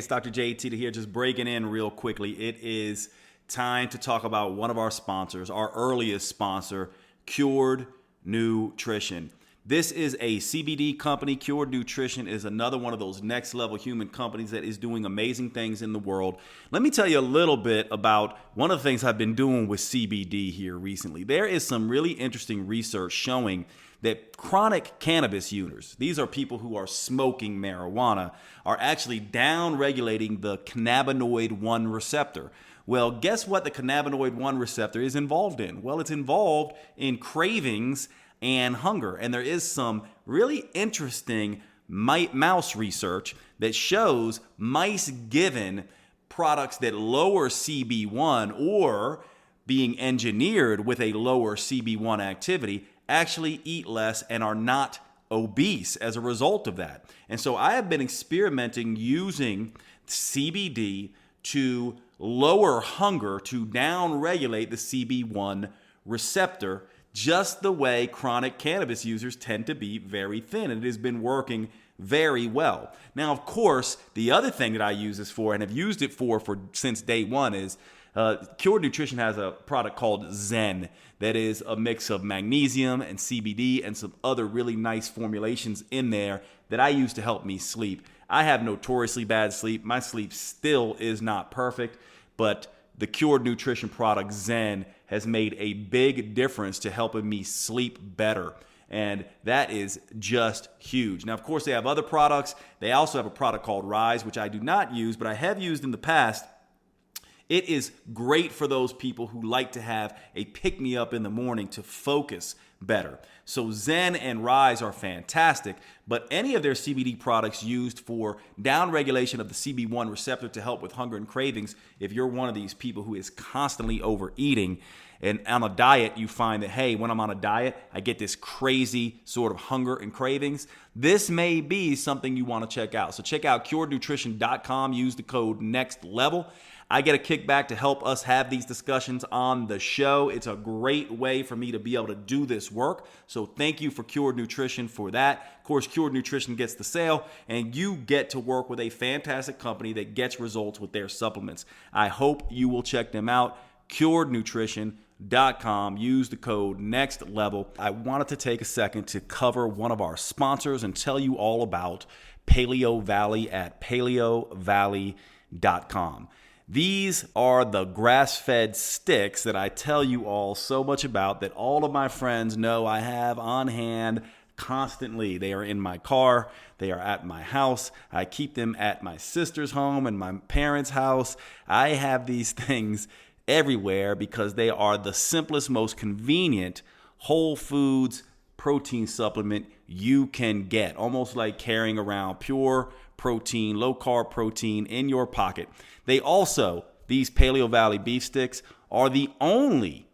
it's Dr. Jade Teta here, just breaking in real quickly. It is time to talk about one of our sponsors, our earliest sponsor, Cured Nutrition. This is a CBD company. Cured Nutrition is another one of those next level human companies that is doing amazing things in the world. Let me tell you a little bit about one of the things I've been doing with CBD here recently. There is some really interesting research showing that chronic cannabis users, these are people who are smoking marijuana, are actually down-regulating the cannabinoid 1 receptor. Well, guess what the cannabinoid 1 receptor is involved in? Well, it's involved in cravings and hunger. And there is some really interesting mouse research that shows mice given products that lower CB1 or being engineered with a lower CB1 activity actually eat less and are not obese as a result of that. And so I have been experimenting using CBD to lower hunger, to down-regulate the CB1 receptor, just the way chronic cannabis users tend to be very thin. And it has been working very well. Now, of course, the other thing that I use this for and have used it for since day one is Cured Nutrition has a product called Zen that is a mix of magnesium and CBD and some other really nice formulations in there that I use to help me sleep. I have notoriously bad sleep. My sleep still is not perfect, but the Cured Nutrition product Zen has made a big difference to helping me sleep better. And that is just huge. Now, of course, they have other products. They also have a product called Rise, which I do not use, but I have used in the past. It is great for those people who like to have a pick-me-up in the morning to focus better. So Zen and Rise are fantastic, but any of their CBD products used for down-regulation of the CB1 receptor to help with hunger and cravings, if you're one of these people who is constantly overeating and on a diet, you find that, hey, when I'm on a diet, I get this crazy sort of hunger and cravings. This may be something you want to check out. So check out curednutrition.com, use the code NEXTLEVEL. I get a kickback to help us have these discussions on the show. It's a great way for me to be able to do this work. So thank you for Cured Nutrition for that. Of course, Cured Nutrition gets the sale, and you get to work with a fantastic company that gets results with their supplements. I hope you will check them out. curednutrition.com. Use the code NEXTLEVEL. I wanted to take a second to cover one of our sponsors and tell you all about Paleo Valley at paleovalley.com. These are the grass-fed sticks that I tell you all so much about that all of my friends know I have on hand constantly. They are in my car. They are at my house. I keep them at my sister's home and my parents' house. I have these things everywhere because they are the simplest, most convenient whole foods protein supplement you can get. Almost like carrying around pure protein, low-carb protein in your pocket. They also, these Paleo Valley beef sticks, are the only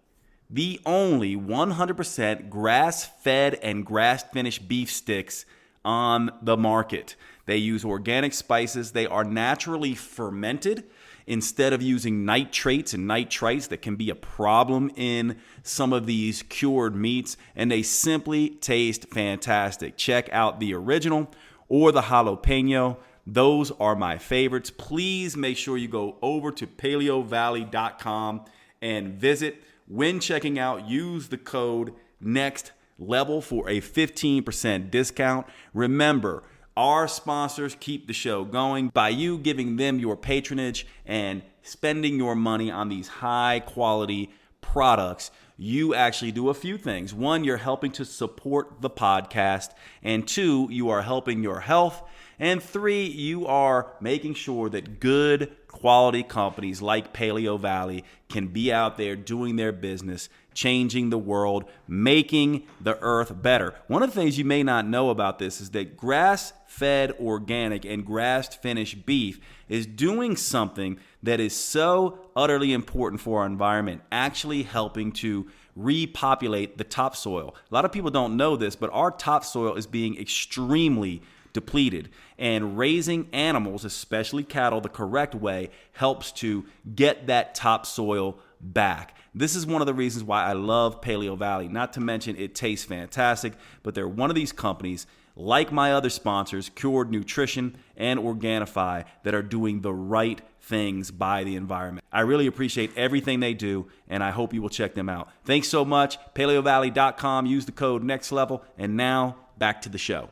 100% grass-fed and grass-finished beef sticks on the market. They use organic spices. They are naturally fermented instead of using nitrates and nitrites that can be a problem in some of these cured meats, and they simply taste fantastic. Check out the original or the jalapeno. Those are my favorites. Please make sure you go over to paleovalley.com and visit. When checking out, use the code NEXTLEVEL for a 15% discount. Remember, our sponsors keep the show going by you giving them your patronage and spending your money on these high quality products. You actually do a few things. One, you're helping to support the podcast. And two, you are helping your health. And three, you are making sure that good quality companies like Paleo Valley can be out there doing their business, changing the world, making the earth better. One of the things you may not know about this is that grass-fed organic and grass-finished beef is doing something that is so utterly important for our environment, actually helping to repopulate the topsoil. A lot of people don't know this, but our topsoil is being extremely depleted, and raising animals, especially cattle, the correct way helps to get that topsoil back. This is one of the reasons why I love Paleo Valley. Not to mention it tastes fantastic, but they're one of these companies like my other sponsors, Cured Nutrition and Organifi, that are doing the right things by the environment. I really appreciate everything they do, and I hope you will check them out. Thanks so much. PaleoValley.com. Use the code NEXTLEVEL. And now, back to the show.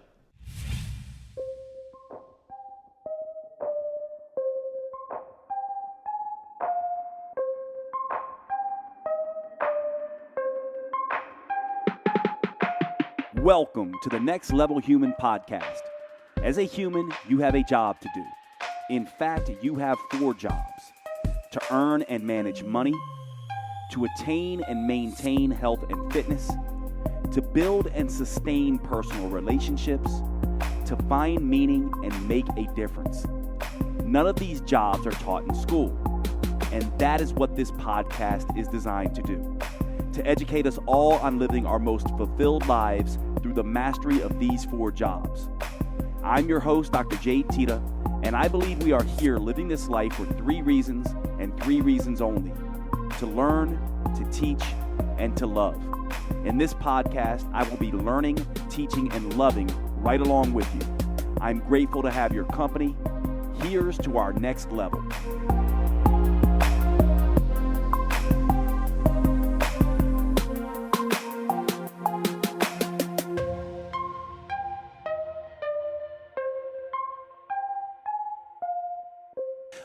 Welcome to the Next Level Human podcast. As a human, you have a job to do. In fact, you have 4 jobs: to earn and manage money, to attain and maintain health and fitness, to build and sustain personal relationships, to find meaning and make a difference. None of these jobs are taught in school, and that is what this podcast is designed to do: to educate us all on living our most fulfilled lives through the mastery of these 4 jobs. I'm your host, Dr. Jade Teta, and I believe we are here living this life for 3 reasons, and 3 reasons only: to learn, to teach, and to love. In this podcast, I will be learning, teaching, and loving right along with you. I'm grateful to have your company. Here's to our next level.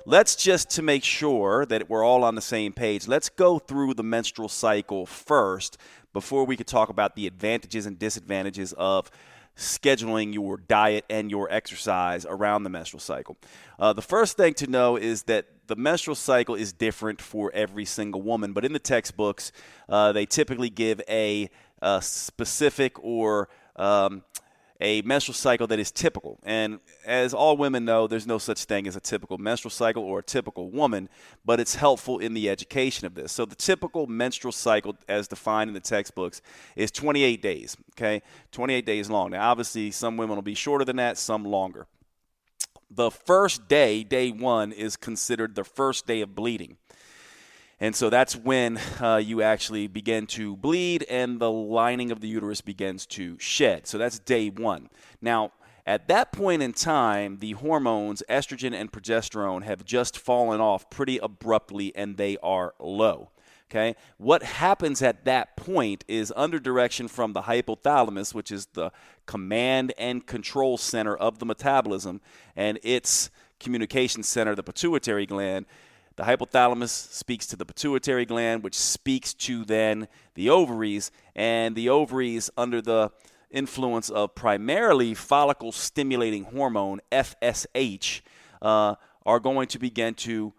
Let's just, to make sure that we're all on the same page, let's go through the menstrual cycle first before we could talk about the advantages and disadvantages of scheduling your diet and your exercise around the menstrual cycle. The first thing to know is that the menstrual cycle is different for every single woman, but in the textbooks, they typically give a specific or a menstrual cycle that is typical. And as all women know, there's no such thing as a typical menstrual cycle or a typical woman, but it's helpful in the education of this. So the typical menstrual cycle, as defined in the textbooks, is 28 days, okay? 28 days long. Now, obviously, some women will be shorter than that, some longer. The first day, day 1, is considered the first day of bleeding. And so that's when you actually begin to bleed and the lining of the uterus begins to shed. So that's day 1. Now, at that point in time, the hormones, estrogen and progesterone, have just fallen off pretty abruptly and they are low. Okay? What happens at that point is, under direction from the hypothalamus, which is the command and control center of the metabolism, and its communication center, the pituitary gland, the hypothalamus speaks to the pituitary gland, which speaks to then the ovaries, and the ovaries, under the influence of primarily follicle-stimulating hormone, FSH, are going to begin to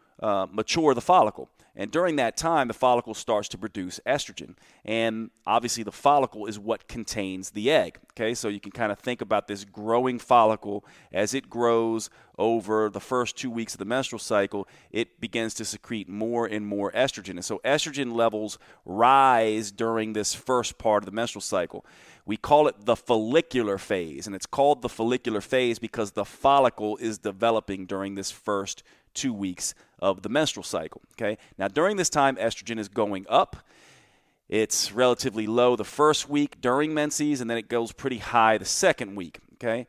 mature the follicle. And during that time, the follicle starts to produce estrogen. And obviously, the follicle is what contains the egg. Okay, so you can kind of think about this growing follicle. As it grows over the first 2 weeks of the menstrual cycle, it begins to secrete more and more estrogen. And so estrogen levels rise during this first part of the menstrual cycle. We call it the follicular phase. And it's called the follicular phase because the follicle is developing during this first 2 weeks of the menstrual cycle. Okay. Now, during this time, estrogen is going up. It's relatively low the first week during menses, and then it goes pretty high the second week. Okay.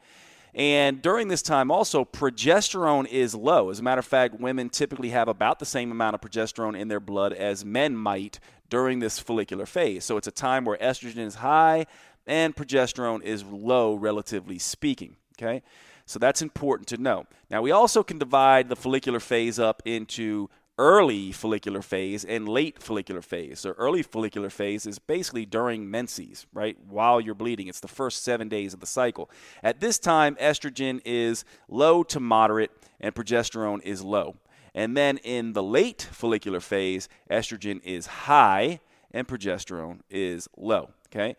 And during this time also, progesterone is low. As a matter of fact, women typically have about the same amount of progesterone in their blood as men might during this follicular phase. So it's a time where estrogen is high and progesterone is low, relatively speaking. Okay. So that's important to know. Now, we also can divide the follicular phase up into early follicular phase and late follicular phase. So early follicular phase is basically during menses, right? While you're bleeding. It's the first 7 days of the cycle. At this time, estrogen is low to moderate and progesterone is low. And then in the late follicular phase, estrogen is high and progesterone is low, okay?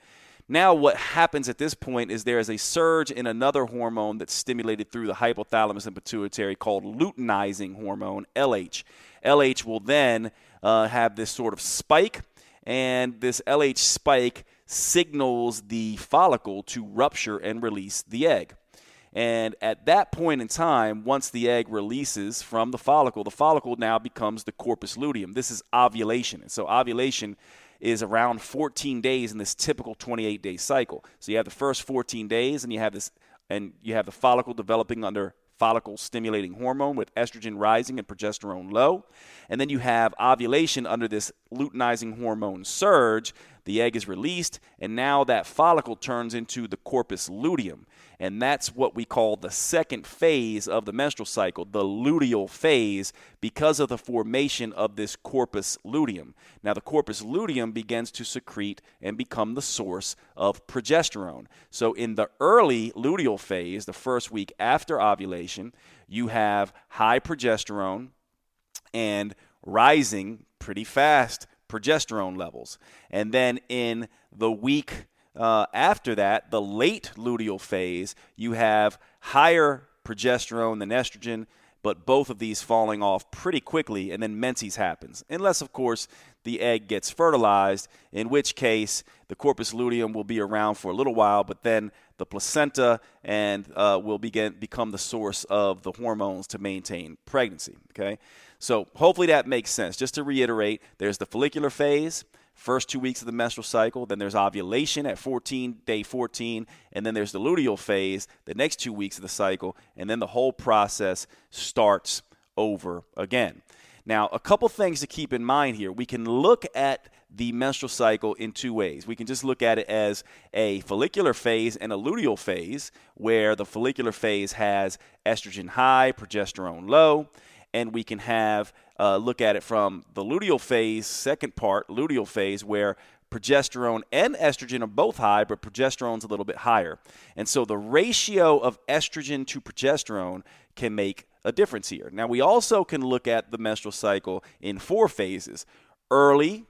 Now what happens at this point is there is a surge in another hormone that's stimulated through the hypothalamus and pituitary called luteinizing hormone, LH. LH will then have this sort of spike, and this LH spike signals the follicle to rupture and release the egg. And at that point in time, once the egg releases from the follicle now becomes the corpus luteum. This is ovulation. And so ovulation is around 14 days in this typical 28-day cycle. So you have the first 14 days, and you have this and you have the follicle developing under follicle stimulating hormone with estrogen rising and progesterone low. And then you have ovulation under this luteinizing hormone surge. The egg is released, and now that follicle turns into the corpus luteum. And that's what we call the second phase of the menstrual cycle, the luteal phase, because of the formation of this corpus luteum. Now, the corpus luteum begins to secrete and become the source of progesterone. So in the early luteal phase, the first week after ovulation, you have high progesterone and rising pretty fast progesterone levels. And then in the week after that, the late luteal phase, you have higher progesterone than estrogen, but both of these falling off pretty quickly, and then menses happens. Unless, of course, the egg gets fertilized, in which case the corpus luteum will be around for a little while, but then the placenta and will become the source of the hormones to maintain pregnancy. Okay, so hopefully that makes sense. Just to reiterate, there's the follicular phase, first 2 weeks of the menstrual cycle, then there's ovulation at day 14, and then there's the luteal phase, the next 2 weeks of the cycle, and then the whole process starts over again. Now, a couple things to keep in mind here. We can look at the menstrual cycle in two ways. We can just look at it as a follicular phase and a luteal phase, where the follicular phase has estrogen high, progesterone low, and we can have look at it from the luteal phase, second part, luteal phase, where progesterone and estrogen are both high, but progesterone's a little bit higher. And so the ratio of estrogen to progesterone can make a difference here. Now, we also can look at the menstrual cycle in 4 phases. Early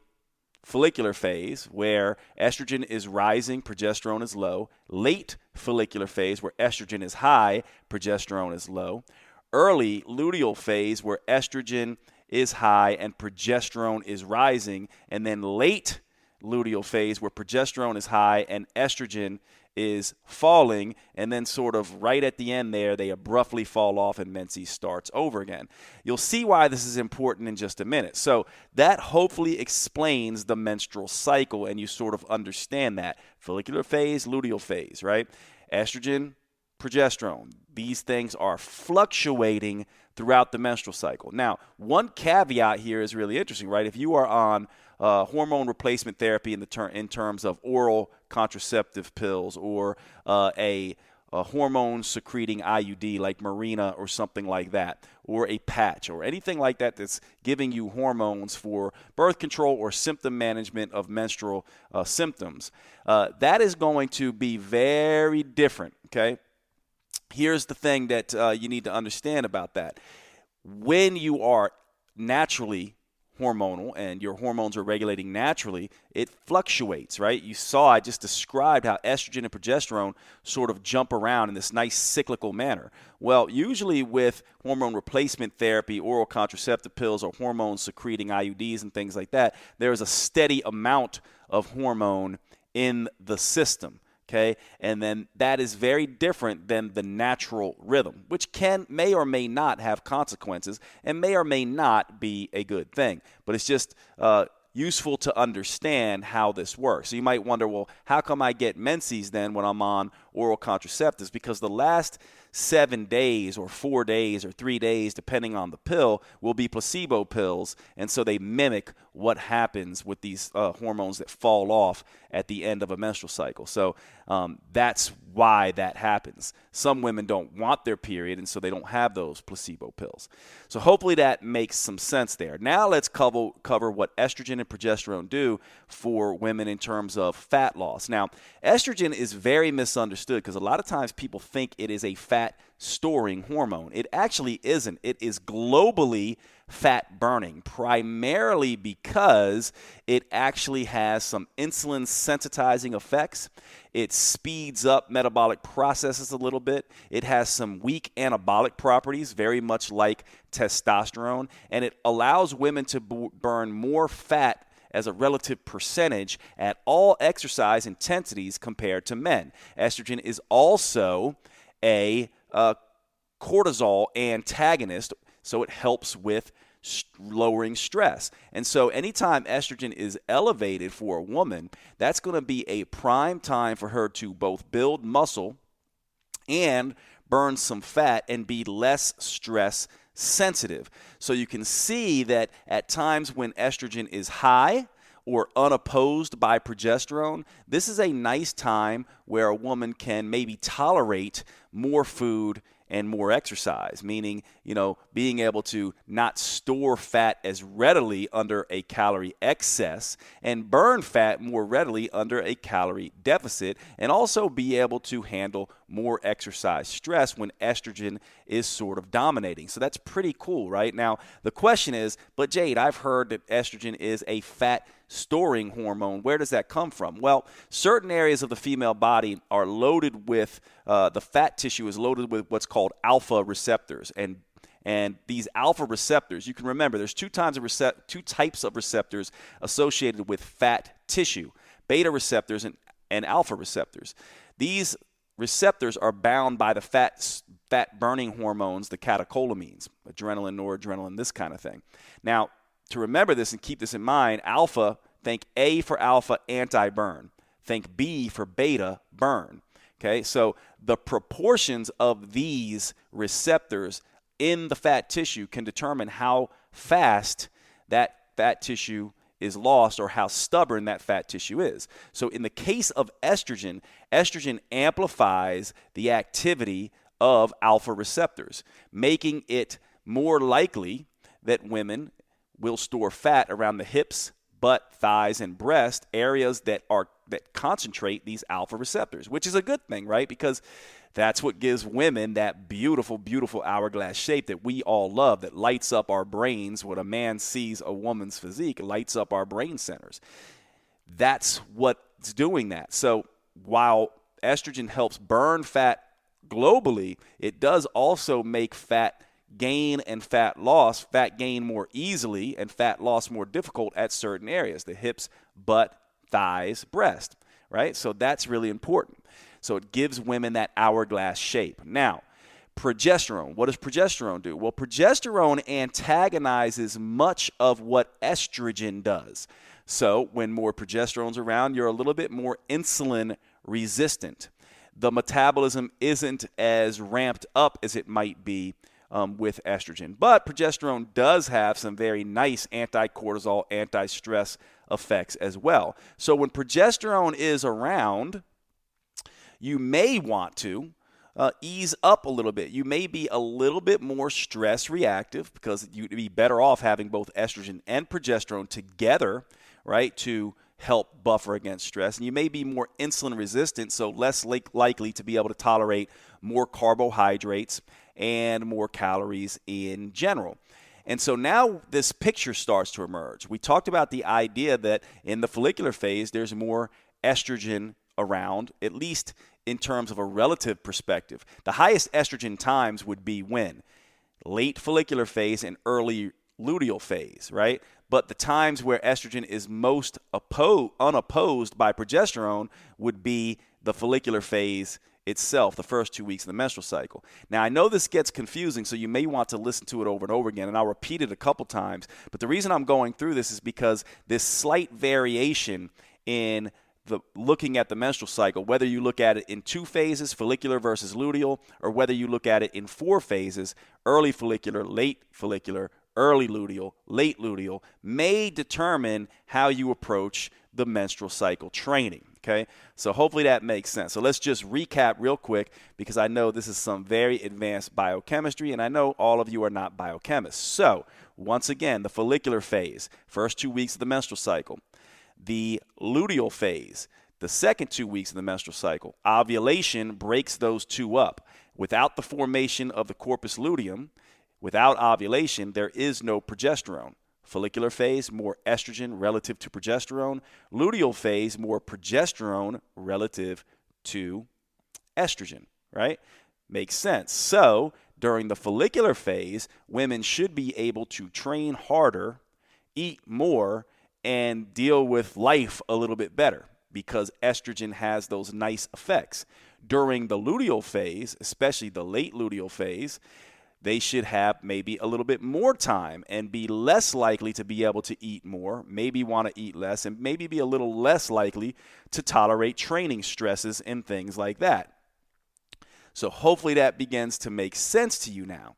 follicular phase, where estrogen is rising, progesterone is low. Late follicular phase, where estrogen is high, progesterone is low. Early luteal phase, where estrogen is high and progesterone is rising. And then late luteal phase, where progesterone is high and estrogen is falling, and then sort of right at the end there, they abruptly fall off and menses starts over again. You'll see why this is important in just a minute. So that hopefully explains the menstrual cycle, and you sort of understand that. Follicular phase, luteal phase, right? Estrogen, progesterone. These things are fluctuating throughout the menstrual cycle. Now, one caveat here is really interesting, right? If you are on hormone replacement therapy in terms of oral contraceptive pills or a hormone secreting IUD like Mirena or something like that, or a patch or anything like that that's giving you hormones for birth control or symptom management of menstrual symptoms, that is going to be very different, okay? Here's the thing that you need to understand about that. When you are naturally hormonal and your hormones are regulating naturally, it fluctuates, right? You saw, I just described how estrogen and progesterone sort of jump around in this nice cyclical manner. Well, usually with hormone replacement therapy, oral contraceptive pills, or hormone secreting IUDs and things like that, there's a steady amount of hormone in the system. Okay, and then that is very different than the natural rhythm, which may or may not have consequences and may or may not be a good thing. But it's just useful to understand how this works. So you might wonder, well, how come I get menses then when I'm on oral contraceptives? Because the last 7 days or 4 days or 3 days, depending on the pill, will be placebo pills. And so they mimic what happens with these hormones that fall off at the end of a menstrual cycle. So that's why that happens. Some women don't want their period, and so they don't have those placebo pills. So hopefully that makes some sense there. Now let's cover what estrogen and progesterone do for women in terms of fat loss. Now, estrogen is very misunderstood because a lot of times people think it is a fat storing hormone. It actually isn't. It is globally fat burning, primarily because it actually has some insulin sensitizing effects. It speeds up metabolic processes a little bit. It has some weak anabolic properties, very much like testosterone, and it allows women to burn more fat as a relative percentage at all exercise intensities compared to men. Estrogen is also a cortisol antagonist, so it helps with lowering stress. And so anytime estrogen is elevated for a woman, that's going to be a prime time for her to both build muscle and burn some fat and be less stress sensitive. So you can see that at times when estrogen is high or unopposed by progesterone, this is a nice time where a woman can maybe tolerate more food and more exercise, meaning, being able to not store fat as readily under a calorie excess and burn fat more readily under a calorie deficit, and also be able to handle more exercise stress when estrogen is sort of dominating. So that's pretty cool, right? Now, the question is, but Jade, I've heard that estrogen is a fat storing hormone. Where does that come from? Well, certain areas of the female body are loaded with, the fat tissue is loaded with what's called alpha receptors. And these alpha receptors, you can remember, there's two types of receptors associated with fat tissue, beta receptors and alpha receptors. These receptors are bound by the fat-burning hormones, the catecholamines, adrenaline, noradrenaline, this kind of thing. Now, to remember this and keep this in mind, alpha, think A for alpha, anti-burn. Think B for beta, burn. Okay, so the proportions of these receptors in the fat tissue can determine how fast that fat tissue is lost or how stubborn that fat tissue is. So in the case of estrogen, estrogen amplifies the activity of alpha receptors, making it more likely that women will store fat around the hips, butt, thighs, and breast, areas that concentrate these alpha receptors, which is a good thing, right? Because that's what gives women that beautiful, beautiful hourglass shape that we all love, that lights up our brains. When a man sees a woman's physique, it lights up our brain centers. That's what's doing that. So while estrogen helps burn fat globally, it does also make fat gain and fat gain more easily and fat loss more difficult at certain areas, the hips, butt, thighs, breast, right? So that's really important. So it gives women that hourglass shape. Now, progesterone. What does progesterone do? Well, progesterone antagonizes much of what estrogen does. So when more progesterone's around, you're a little bit more insulin resistant. The metabolism isn't as ramped up as it might be with estrogen. But progesterone does have some very nice anti-cortisol, anti-stress effects as well. So when progesterone is around, you may want to ease up a little bit. You may be a little bit more stress reactive because you'd be better off having both estrogen and progesterone together, right, to help buffer against stress. And you may be more insulin resistant, so less likely to be able to tolerate more carbohydrates and more calories in general. And so now this picture starts to emerge. We talked about the idea that in the follicular phase, there's more estrogen around, at least in terms of a relative perspective. The highest estrogen times would be when? Late follicular phase and early luteal phase, right? But the times where estrogen is most unopposed by progesterone would be the follicular phase itself, the first 2 weeks of the menstrual cycle. Now, I know this gets confusing, so you may want to listen to it over and over again, and I'll repeat it a couple times. But the reason I'm going through this is because this slight variation in looking at the menstrual cycle, whether you look at it in 2 phases, follicular versus luteal, or whether you look at it in 4 phases, early follicular, late follicular, early luteal, late luteal, may determine how you approach the menstrual cycle training. Okay, so hopefully that makes sense. So let's just recap real quick, because I know this is some very advanced biochemistry, and I know all of you are not biochemists. So once again, the follicular phase, first 2 weeks of the menstrual cycle. The luteal phase, the second 2 weeks of the menstrual cycle. Ovulation breaks those two up. Without the formation of the corpus luteum, without ovulation, there is no progesterone. Follicular phase, more estrogen relative to progesterone. Luteal phase, more progesterone relative to estrogen, right? Makes sense. So during the follicular phase, women should be able to train harder, eat more, and deal with life a little bit better because estrogen has those nice effects. During the luteal phase, especially the late luteal phase, they should have maybe a little bit more time and be less likely to be able to eat more, maybe want to eat less, and maybe be a little less likely to tolerate training stresses and things like that. So hopefully that begins to make sense to you now.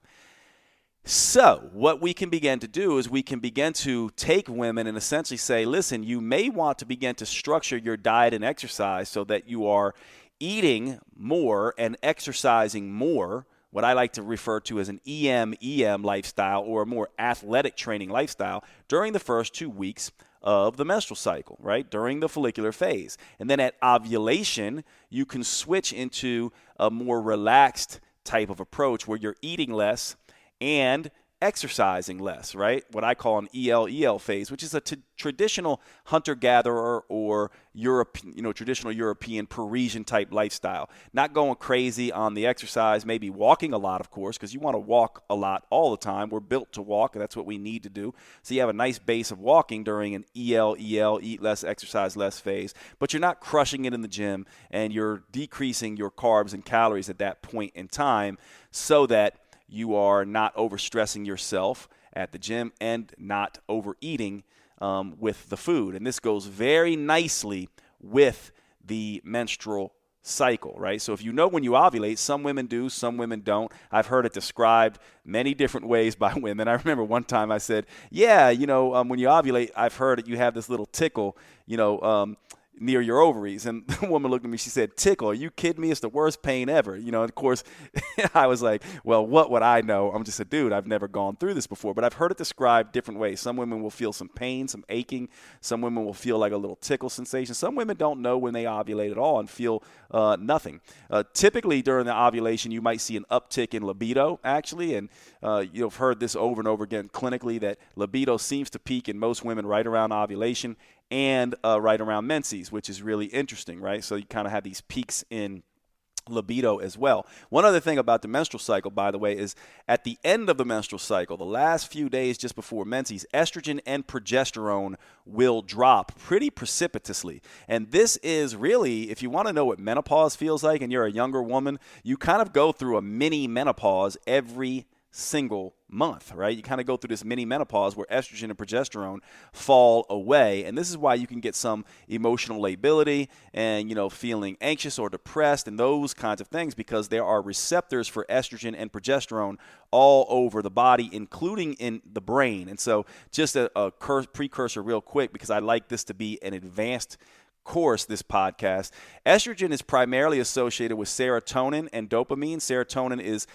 So what we can begin to do is we can begin to take women and essentially say, listen, you may want to begin to structure your diet and exercise so that you are eating more and exercising more, what I like to refer to as an EM lifestyle, or a more athletic training lifestyle, during the first 2 weeks of the menstrual cycle, right? During the follicular phase. And then at ovulation, you can switch into a more relaxed type of approach where you're eating less and exercising less, right? What I call an EL phase, which is a traditional hunter-gatherer or traditional European Parisian type lifestyle. Not going crazy on the exercise, maybe walking a lot, of course, because you want to walk a lot all the time. We're built to walk, and that's what we need to do. So you have a nice base of walking during an EL, eat less, exercise less phase, but you're not crushing it in the gym, and you're decreasing your carbs and calories at that point in time so that you are not overstressing yourself at the gym and not overeating with the food. And this goes very nicely with the menstrual cycle, right? So if you know when you ovulate, some women do, some women don't. I've heard it described many different ways by women. I remember one time I said, when you ovulate, I've heard that you have this little tickle, near your ovaries. And the woman looked at me, she said, tickle, are you kidding me? It's the worst pain ever. And of course, I was like, well, what would I know? I'm just a dude. I've never gone through this before, but I've heard it described different ways. Some women will feel some pain, some aching. Some women will feel like a little tickle sensation. Some women don't know when they ovulate at all and feel nothing. Typically during the ovulation, you might see an uptick in libido, actually. And you've heard this over and over again clinically, that libido seems to peak in most women right around ovulation and right around menses, which is really interesting, right? So you kind of have these peaks in libido as well. One other thing about the menstrual cycle, by the way, is at the end of the menstrual cycle, the last few days just before menses, estrogen and progesterone will drop pretty precipitously. And this is really, if you want to know what menopause feels like and you're a younger woman, you kind of go through a mini menopause every single month, right? You kind of go through this mini menopause where estrogen and progesterone fall away. And this is why you can get some emotional lability and, feeling anxious or depressed and those kinds of things, because there are receptors for estrogen and progesterone all over the body, including in the brain. And so just a precursor real quick, because I like this to be an advanced course, this podcast. Estrogen is primarily associated with serotonin and dopamine. Serotonin is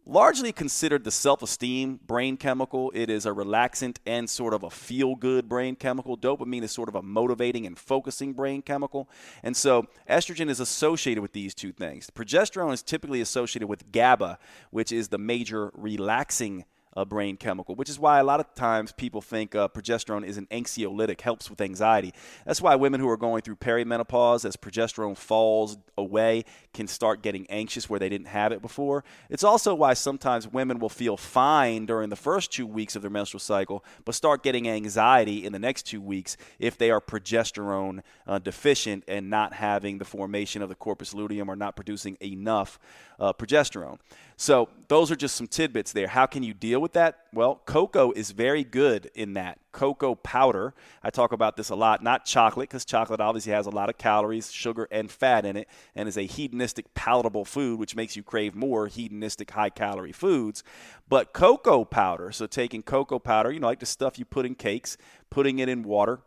largely considered the self-esteem brain chemical. It is a relaxant and sort of a feel-good brain chemical. Dopamine is sort of a motivating and focusing brain chemical. And so estrogen is associated with these two things. Progesterone is typically associated with GABA, which is the major relaxing brain chemical, which is why a lot of times people think progesterone is an anxiolytic, helps with anxiety. That's why women who are going through perimenopause, as progesterone falls away, can start getting anxious where they didn't have it before. It's also why sometimes women will feel fine during the first 2 weeks of their menstrual cycle, but start getting anxiety in the next 2 weeks if they are progesterone deficient and not having the formation of the corpus luteum or not producing enough progesterone. So those are just some tidbits there. How can you deal with that? Well, cocoa is very good in that. Cocoa powder, I talk about this a lot, not chocolate, because chocolate obviously has a lot of calories, sugar, and fat in it, and is a hedonistic, palatable food, which makes you crave more hedonistic, high-calorie foods. But cocoa powder, so taking cocoa powder, like the stuff you put in cakes, putting it in water,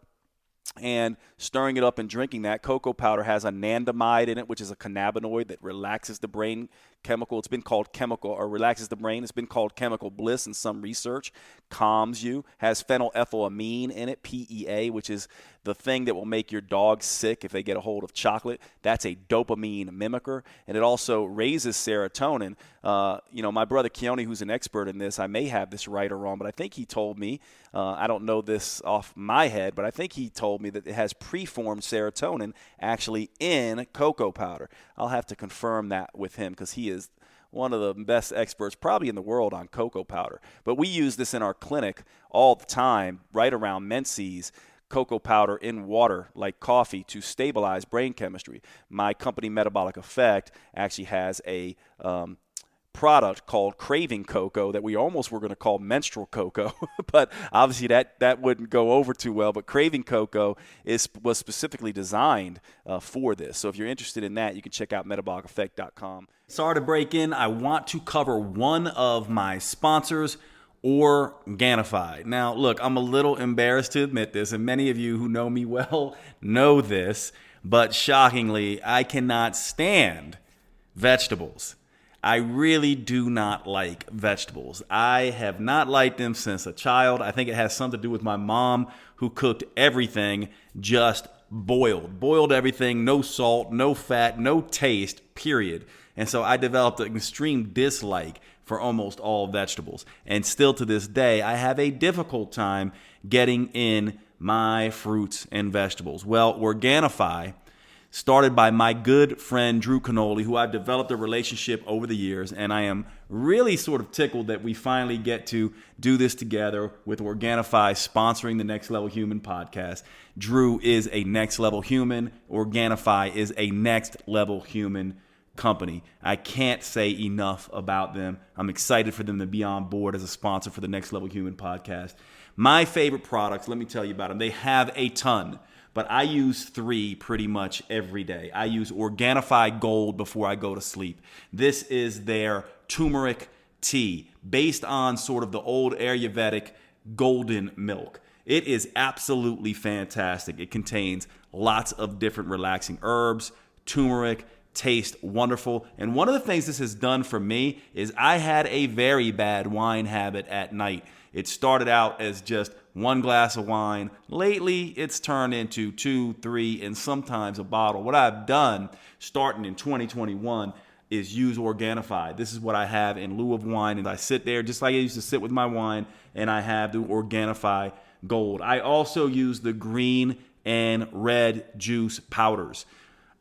and stirring it up and drinking that. Cocoa powder has anandamide in it, which is a cannabinoid that relaxes the brain chemical. It's been called relaxes the brain. It's been called chemical bliss in some research. Calms you. Has phenylethylamine in it, PEA, which is the thing that will make your dog sick if they get a hold of chocolate. That's a dopamine mimicker. And it also raises serotonin. My brother Keone, who's an expert in this, I may have this right or wrong, but I think he told me, I don't know this off my head, but I think he told me that it has preformed serotonin actually in cocoa powder. I'll have to confirm that with him, because he is one of the best experts probably in the world on cocoa powder. But we use this in our clinic all the time, right around menses, cocoa powder in water like coffee to stabilize brain chemistry. My company, Metabolic Effect, actually has a product called Craving Cocoa that we almost were going to call Menstrual Cocoa, but obviously that wouldn't go over too well. But Craving Cocoa was specifically designed for this. So if you're interested in that, you can check out metaboliceffect.com. Sorry to break in. I want to cover one of my sponsors, Organifi. Now, look, I'm a little embarrassed to admit this, and many of you who know me well know this, but shockingly, I cannot stand vegetables. I really do not like vegetables. I have not liked them since a child. I think it has something to do with my mom, who cooked everything just boiled everything, no salt, no fat, no taste, period. And so I developed an extreme dislike for almost all vegetables. And still to this day, I have a difficult time getting in my fruits and vegetables. Well, Organifi, started by my good friend Drew Canoli, who I've developed a relationship over the years, and I am really sort of tickled that we finally get to do this together with Organifi sponsoring the Next Level Human podcast. Drew is a next level human. Organifi is a next level human company. I can't say enough about them. I'm excited for them to be on board as a sponsor for the Next Level Human podcast. My favorite products, let me tell you about them. They have a ton, but I use 3 pretty much every day. I use Organifi Gold before I go to sleep. This is their turmeric tea based on sort of the old Ayurvedic golden milk. It is absolutely fantastic. It contains lots of different relaxing herbs, turmeric, tastes wonderful. And one of the things this has done for me is I had a very bad wine habit at night. It started out as just 1 glass of wine. Lately, it's turned into 2, 3, and sometimes a bottle. What I've done starting in 2021 is use Organifi. This is what I have in lieu of wine. And I sit there just like I used to sit with my wine, and I have the Organifi Gold. I also use the green and red juice powders.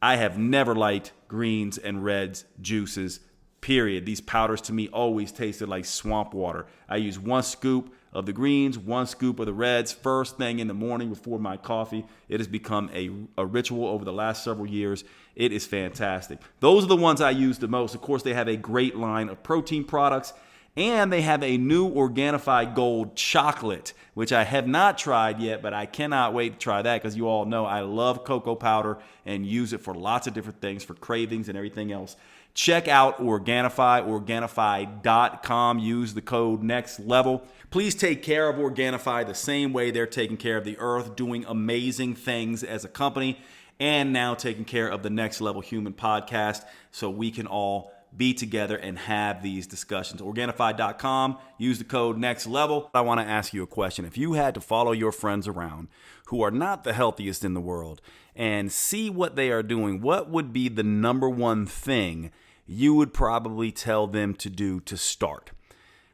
I have never liked greens and reds juices, period. These powders to me always tasted like swamp water. I use 1 scoop of the greens, 1 scoop of the reds first thing in the morning before my coffee. It has become a ritual over the last several years. It is fantastic. Those are the ones I use the most. Of course, they have a great line of protein products, and they have a new Organifi Gold chocolate, which I have not tried yet, but I cannot wait to try that because you all know I love cocoa powder and use it for lots of different things, for cravings and everything else. Check out Organifi, Organifi.com. Use the code NEXTLEVEL. Please take care of Organifi the same way they're taking care of the earth, doing amazing things as a company, and now taking care of the Next Level Human podcast so we can all be together and have these discussions. Organifi.com. Use the code NEXTLEVEL. I want to ask you a question. If you had to follow your friends around who are not the healthiest in the world and see what they are doing, what would be the number one thing you would probably tell them to do to start?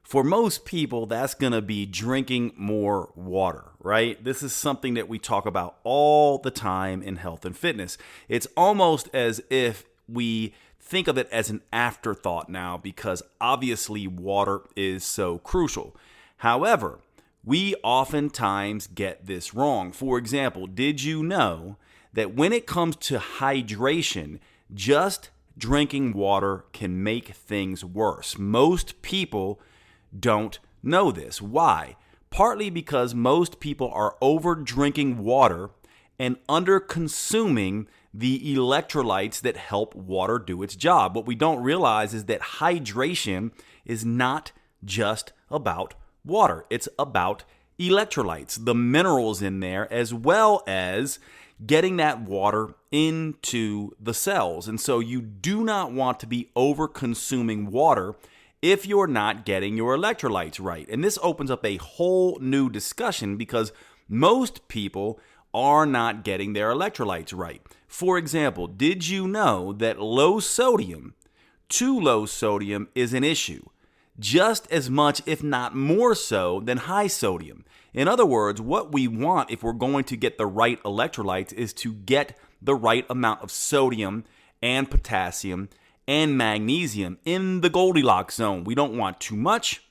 For most people, that's going to be drinking more water, right? This is something that we talk about all the time in health and fitness. It's almost as if we think of it as an afterthought now because obviously water is so crucial. However, we oftentimes get this wrong. For example, did you know that when it comes to hydration, just drinking water can make things worse? Most people don't know this. Why? Partly because most people are over drinking water and under consuming the electrolytes that help water do its job. What we don't realize is that hydration is not just about water. It's about electrolytes, the minerals in there, as well as getting that water into the cells. And so you do not want to be over consuming water if you're not getting your electrolytes right. And this opens up a whole new discussion because most people are not getting their electrolytes right. For example, did you know that low sodium, too low sodium, is an issue? Just as much, if not more so, than high sodium. In other words, what we want if we're going to get the right electrolytes is to get the right amount of sodium and potassium and magnesium in the Goldilocks zone. We don't want too much.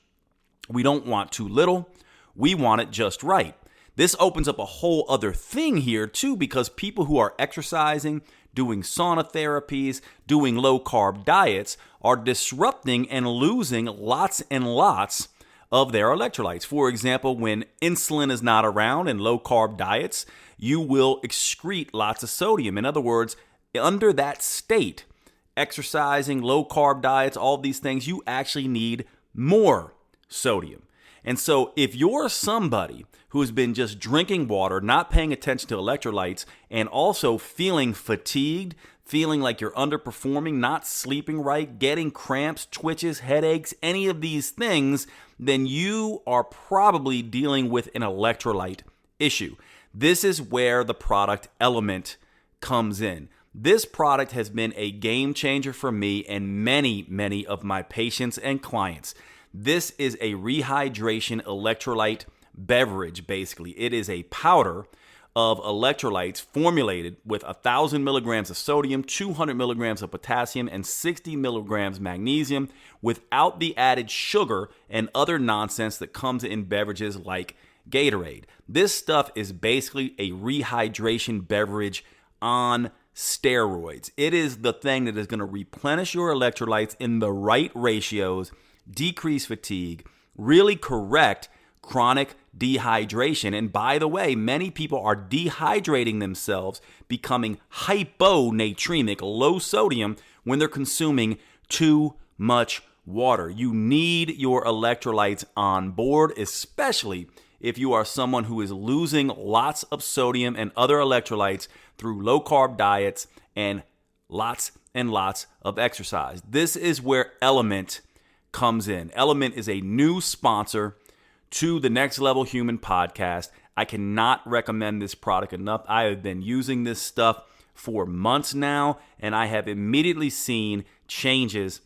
We don't want too little. We want it just right. This opens up a whole other thing here too, because people who are exercising, doing sauna therapies, doing low-carb diets are disrupting and losing lots and lots of their electrolytes. For example, when insulin is not around in low-carb diets, you will excrete lots of sodium. In other words, under that state, exercising, low-carb diets, all these things, you actually need more sodium. And so if you're somebody who's been just drinking water, not paying attention to electrolytes, and also feeling fatigued, feeling like you're underperforming, not sleeping right, getting cramps, twitches, headaches, any of these things, then you are probably dealing with an electrolyte issue. This is where the product Element comes in. This product has been a game changer for me and many of my patients and clients. This is a rehydration electrolyte beverage, basically. It is a powder of electrolytes formulated with 1,000 milligrams of sodium, 200 milligrams of potassium, and 60 milligrams magnesium without the added sugar and other nonsense that comes in beverages like Gatorade. This stuff is basically a rehydration beverage on steroids. It is the thing that is going to replenish your electrolytes in the right ratios, decrease fatigue, really correct chronic dehydration. And by the way, many people are dehydrating themselves, becoming hyponatremic, low sodium, when they're consuming too much water. You need your electrolytes on board, especially if you are someone who is losing lots of sodium and other electrolytes through low-carb diets and lots of exercise. This is where Element comes in. Element is a new sponsor to the Next Level Human podcast. I cannot recommend this product enough. I have been using this stuff for months now, and I have immediately seen changes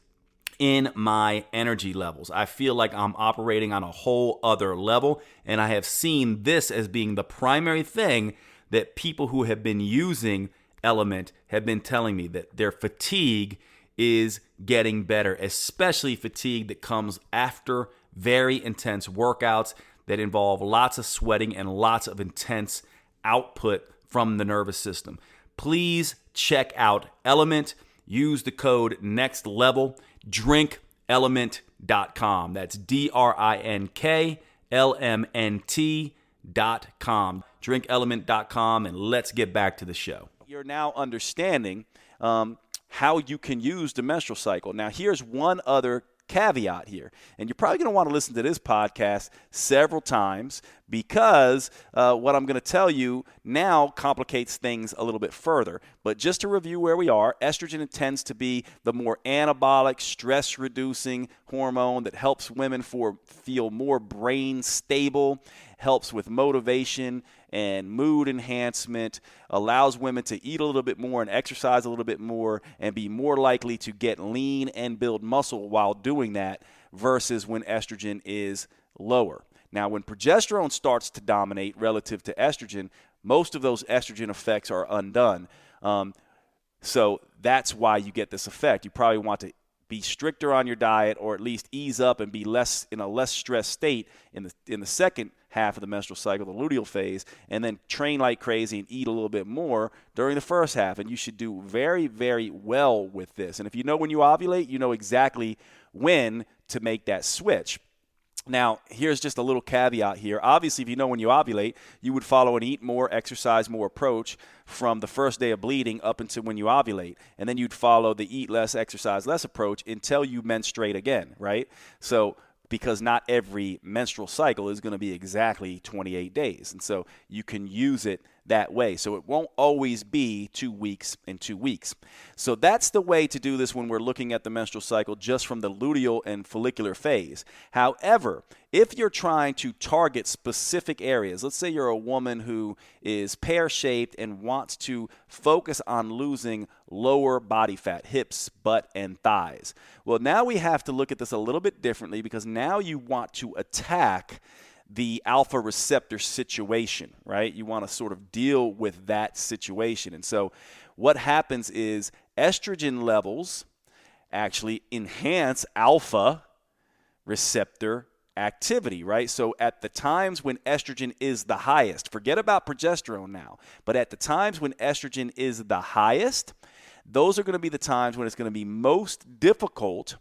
in my energy levels. I feel like I'm operating on a whole other level, and I have seen this as being the primary thing that people who have been using Element have been telling me, that their fatigue is getting better, especially fatigue that comes after very intense workouts that involve lots of sweating and lots of intense output from the nervous system. Please check out Element. Use the code NEXTLEVEL. DrinkElement.com. That's DrinkLMNT.com. DrinkElement.com, and let's get back to the show. You're now understanding how you can use the menstrual cycle. Now, here's one other caveat here, and you're probably going to want to listen to this podcast several times, because what I'm going to tell you now complicates things a little bit further. But just to review where we are, estrogen tends to be the more anabolic, stress-reducing hormone that helps women feel more brain stable, helps with motivation and mood enhancement, allows women to eat a little bit more and exercise a little bit more and be more likely to get lean and build muscle while doing that, versus when estrogen is lower. Now, when progesterone starts to dominate relative to estrogen, most of those estrogen effects are undone. So that's why you get this effect. You probably want to be stricter on your diet, or at least ease up and be in a less stressed state in the second half of the menstrual cycle, the luteal phase, and then train like crazy and eat a little bit more during the first half. And you should do very, very well with this. And if you know when you ovulate, you know exactly when to make that switch. Now, here's just a little caveat here. Obviously, if you know when you ovulate, you would follow an eat more, exercise more approach from the first day of bleeding up until when you ovulate. And then you'd follow the eat less, exercise less approach until you menstruate again, right? So, because not every menstrual cycle is going to be exactly 28 days. And so you can use it that way. So it won't always be 2 weeks and 2 weeks. So that's the way to do this when we're looking at the menstrual cycle just from the luteal and follicular phase. However, if you're trying to target specific areas, let's say you're a woman who is pear-shaped and wants to focus on losing lower body fat, hips, butt, and thighs. Well, now we have to look at this a little bit differently, because now you want to attack the alpha receptor situation, right? You want to sort of deal with that situation. And so what happens is estrogen levels actually enhance alpha receptor activity, right? So at the times when estrogen is the highest, forget about progesterone now, but at the times when estrogen is the highest, those are going to be the times when it's going to be most difficult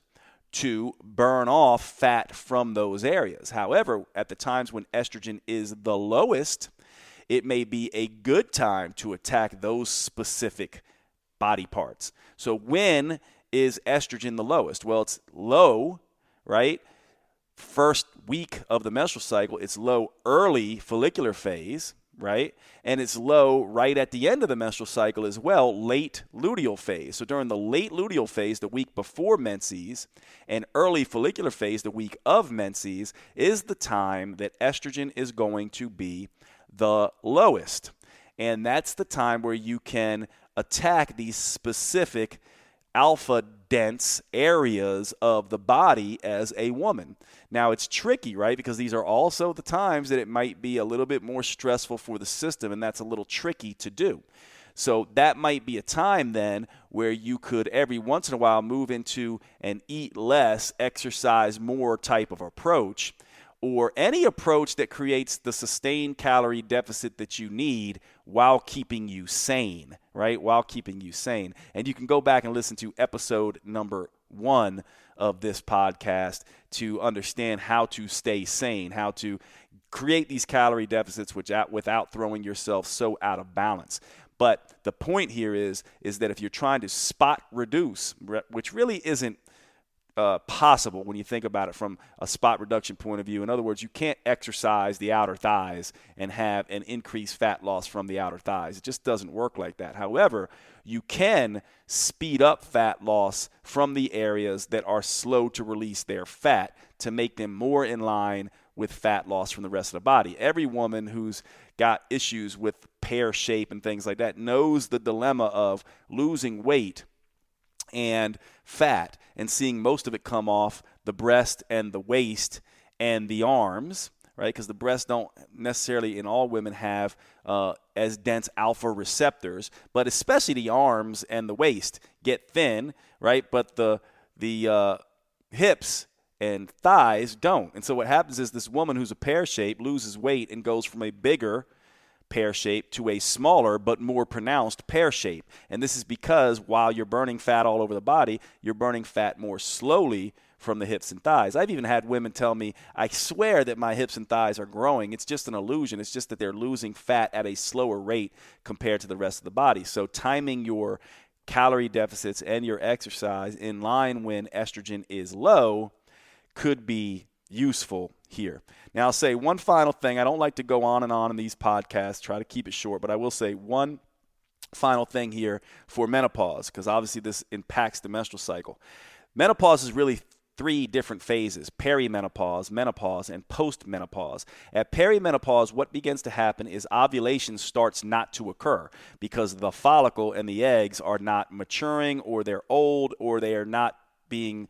to burn off fat from those areas. However, at the times when estrogen is the lowest, it may be a good time to attack those specific body parts. So when is estrogen the lowest? Well, it's low, right? First week of the menstrual cycle. It's low early follicular phase, right? And it's low right at the end of the menstrual cycle as well, late luteal phase. So during the late luteal phase, the week before menses, and early follicular phase, the week of menses, is the time that estrogen is going to be the lowest. And that's the time where you can attack these specific alpha dense areas of the body as a woman. Now, it's tricky, right? Because these are also the times that it might be a little bit more stressful for the system, and that's a little tricky to do. So that might be a time then where you could every once in a while move into an eat less, exercise more type of approach, or any approach that creates the sustained calorie deficit that you need while keeping you sane, right? While keeping you sane. And you can go back and listen to episode number 1 of this podcast to understand how to stay sane, how to create these calorie deficits without throwing yourself so out of balance. But the point here is that if you're trying to spot reduce, which really isn't possible when you think about it from a spot reduction point of view. In other words, you can't exercise the outer thighs and have an increased fat loss from the outer thighs. It just doesn't work like that. However, you can speed up fat loss from the areas that are slow to release their fat to make them more in line with fat loss from the rest of the body. Every woman who's got issues with pear shape and things like that knows the dilemma of losing weight and fat and seeing most of it come off the breast and the waist and the arms, right? Because the breasts don't necessarily in all women have as dense alpha receptors, but especially the arms and the waist get thin, right? But the hips and thighs don't. And so what happens is this woman who's a pear shape loses weight and goes from a bigger pear shape to a smaller but more pronounced pear shape. And this is because while you're burning fat all over the body, you're burning fat more slowly from the hips and thighs. I've even had women tell me, I swear that my hips and thighs are growing. It's just an illusion. It's just that they're losing fat at a slower rate compared to the rest of the body. So timing your calorie deficits and your exercise in line when estrogen is low could be useful here. Now, I'll say one final thing. I don't like to go on in these podcasts, try to keep it short, but I will say one final thing here for menopause, because obviously this impacts the menstrual cycle. Menopause is really 3 different phases: perimenopause, menopause, and postmenopause. At perimenopause, what begins to happen is ovulation starts not to occur because the follicle and the eggs are not maturing, or they're old, or they are not being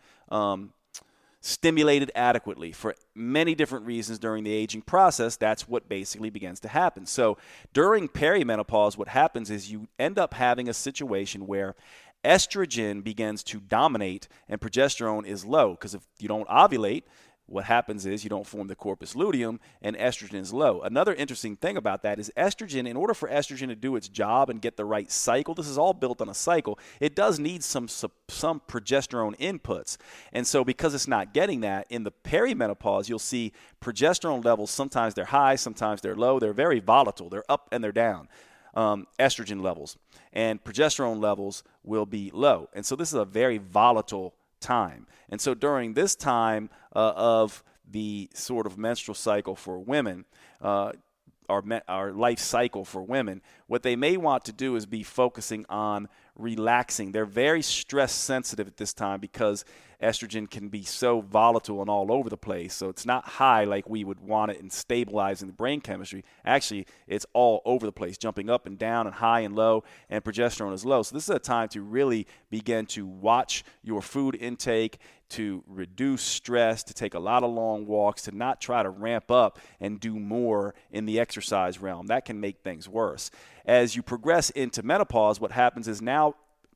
stimulated adequately for many different reasons during the aging process. That's what basically begins to happen. So during perimenopause, what happens is you end up having a situation where estrogen begins to dominate and progesterone is low, because if you don't ovulate, what happens is you don't form the corpus luteum and estrogen is low. Another interesting thing about that is estrogen, in order for estrogen to do its job and get the right cycle, this is all built on a cycle, it does need some progesterone inputs. And so because it's not getting that, in the perimenopause, you'll see progesterone levels, sometimes they're high, sometimes they're low. They're very volatile. They're up and they're down. Estrogen levels and progesterone levels will be low. And so this is a very volatile time. And so during this time of the sort of menstrual cycle for women, our life cycle for women, what they may want to do is be focusing on relaxing. They're very stress sensitive at this time because estrogen can be so volatile and all over the place. So it's not high like we would want it in stabilizing the brain chemistry. Actually, it's all over the place, jumping up and down and high and low, and progesterone is low. So this is a time to really begin to watch your food intake, to reduce stress, to take a lot of long walks, to not try to ramp up and do more in the exercise realm. That can make things worse. As you progress into menopause, what happens is now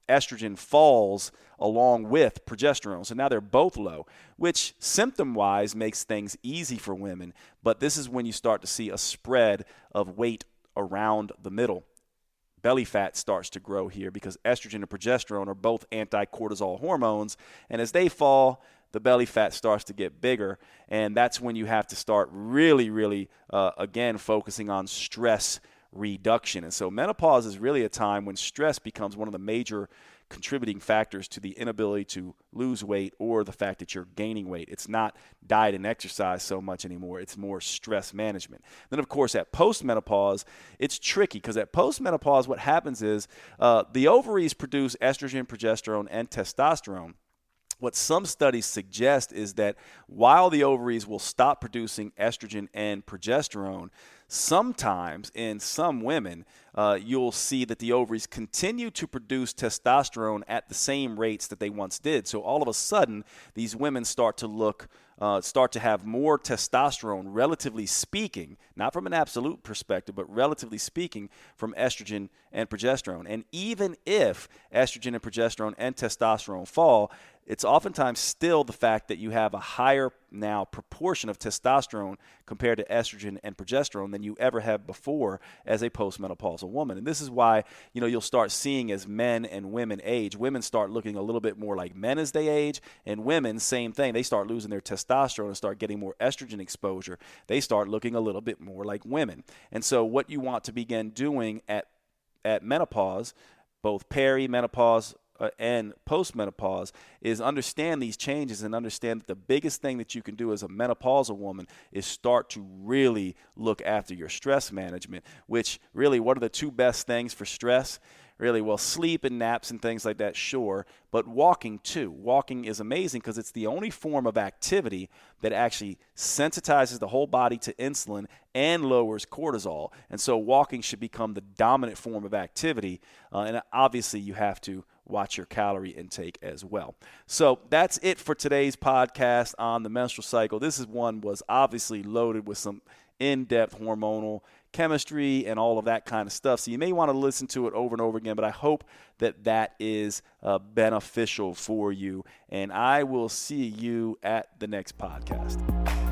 estrogen falls along with progesterone. So now they're both low, which symptom-wise makes things easy for women. But this is when you start to see a spread of weight around the middle. Belly fat starts to grow here because estrogen and progesterone are both anti-cortisol hormones. And as they fall, the belly fat starts to get bigger. And that's when you have to start really, again, focusing on stress reduction. And so menopause is really a time when stress becomes one of the major contributing factors to the inability to lose weight or the fact that you're gaining weight. It's not diet and exercise so much anymore. It's more stress management. Then, of course, at postmenopause, it's tricky because at postmenopause, what happens is the ovaries produce estrogen, progesterone, and testosterone. What some studies suggest is that while the ovaries will stop producing estrogen and progesterone, sometimes in some women, you'll see that the ovaries continue to produce testosterone at the same rates that they once did. So all of a sudden, these women start to have more testosterone, relatively speaking, not from an absolute perspective, but relatively speaking, from estrogen and progesterone. And even if estrogen and progesterone and testosterone fall, it's oftentimes still the fact that you have a higher now proportion of testosterone compared to estrogen and progesterone than you ever have before as a postmenopausal woman. And this is why, you'll start seeing as men and women age, women start looking a little bit more like men as they age, and women, same thing. They start losing their testosterone and start getting more estrogen exposure. They start looking a little bit more like women. And so what you want to begin doing at menopause, both perimenopause and postmenopause, is understand these changes and understand that the biggest thing that you can do as a menopausal woman is start to really look after your stress management, which really, what are the two best things for stress? Really, well, sleep and naps and things like that, sure, but walking too. Walking is amazing because it's the only form of activity that actually sensitizes the whole body to insulin and lowers cortisol. And so walking should become the dominant form of activity. And obviously, you have to watch your calorie intake as well. So that's it for today's podcast on the menstrual cycle. This was obviously loaded with some in-depth hormonal chemistry and all of that kind of stuff. So you may want to listen to it over and over again, but I hope that is beneficial for you. And I will see you at the next podcast.